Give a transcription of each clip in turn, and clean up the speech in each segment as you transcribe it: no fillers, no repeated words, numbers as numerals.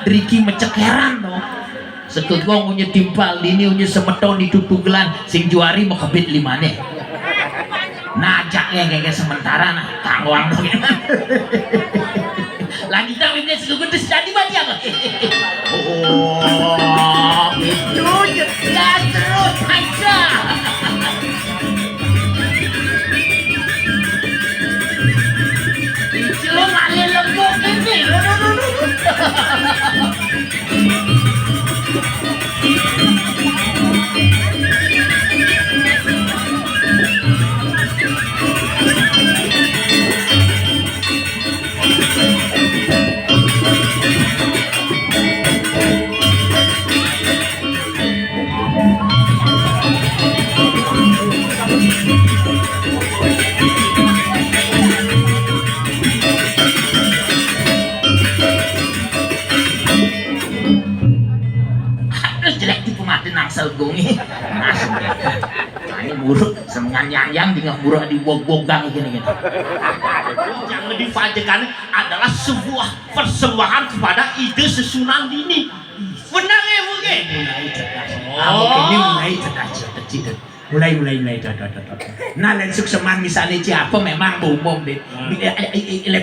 driki mecekeran no. Sekut wong unyu timpal dini unyu semeton ditutugelan sing juari mau kebit limane. Najak kayak sementara nah kangwang dong. Lagi tak ini segugun jadi banyak. Oh, itu ya terus aja. Itu malah lembut ini. Selgongi, ini buruk semengan yang dengan buruk di bogang gini. Yang difajakan adalah sebuah persembahan kepada ide sesunan dini. Benar ya mungkin? Mulai cerdas. Ini mulai cerdas. Mulai. Nah, lain sukseman misalnya siapa memang umum deh.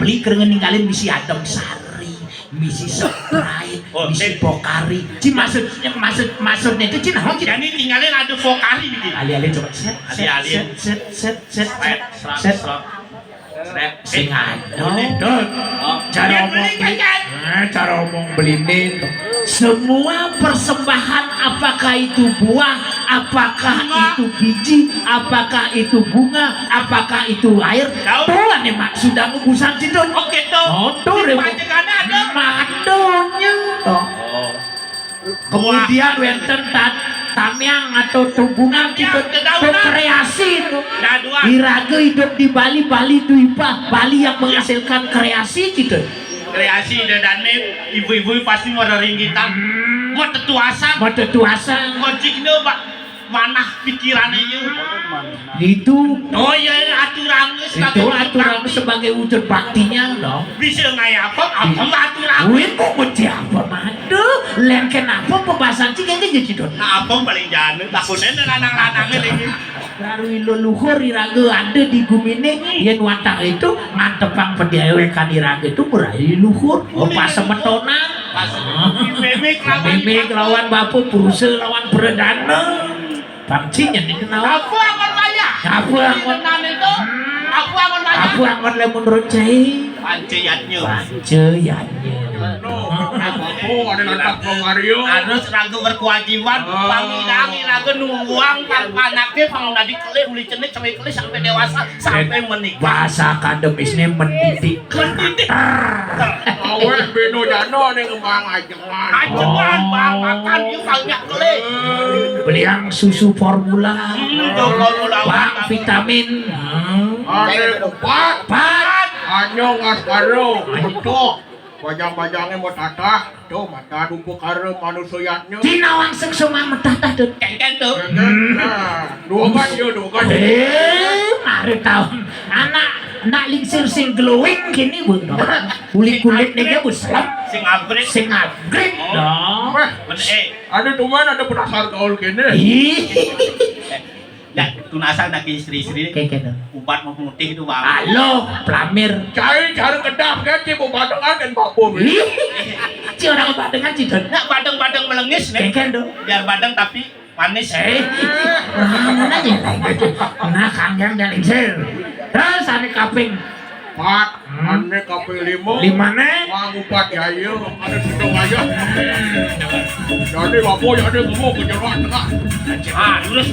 Beli kerengan ninggalin misi Adam Sari. Misi Sprite, misi Pokari. Ci maksudnya itu Ci naon jadi tinggalin ada Pokari bikin. Ali coba set. Sengaja. Cara omong beliin. Semua persembahan apakah itu buah, apakah itu biji, apakah itu bunga, apakah itu air. Tuhan ya mak sudah ngubusan cidon. Oke toh. Tuh madonya toh. Kemudian wenten tamiang atau tubungan kita kreasi itu. Iraga hidup di Bali itu Bali yang menghasilkan kreasi gitu. Kreasi dan ibu-ibu pasti mau ringgitan. Mau tetuasan. Ngojiknya pak mana pikirannya itu. Oh ya aturan sebagai wujud baktinya loh. Bisa ngaya apa aturan. Wih kok mesti apa madu lengken apa pembahasan sih kayaknya jadi dong. Nah apa paling jangan takutnya lanang-lanangnya lagi. Lalu leluhur iraga ada di gumine yang watak itu ngantepang pendewekan iraga itu berahi luhur pas semetonan memik lawan bapu puruse lawan perdana pangcinya dikenal apa akan banyak apa akan lemon rocai panceyatnya harus ragu berkewajiban pangilangi ragu nungguang anaknya pang tadi kelih uli cenik sampai dewasa sampai menikah bahasa akademisnya mendidik awet beno jano nih kembang ajengan bang makan yuk banyak kelih beliang susu formula bang vitamin pat anyong askaro itu bajang-bajangnya mau tatah tuh mata dumpuk karena manusianya dinawang sengsuma metah tuh kengken tuh dua kan mari tahun anak lingsir sing glowing gini bu kulit nih bu selam sing upgrade dong ada teman ada penasar gaul gini ya tunasar nak istri-istri kayak ubat mau putih itu bang halo plamir cari kedap kan ci mau badengan kan bapu ci orang badengan ci dan nak badeng melengis nih kayak dong biar badeng tapi manis mana aja nah kanggang dan lingsir terus ane kaping Pak, ane kaping lima nih upat jaya ada sidong aja jadi bapu jadi ngomong kejeruan tengah terus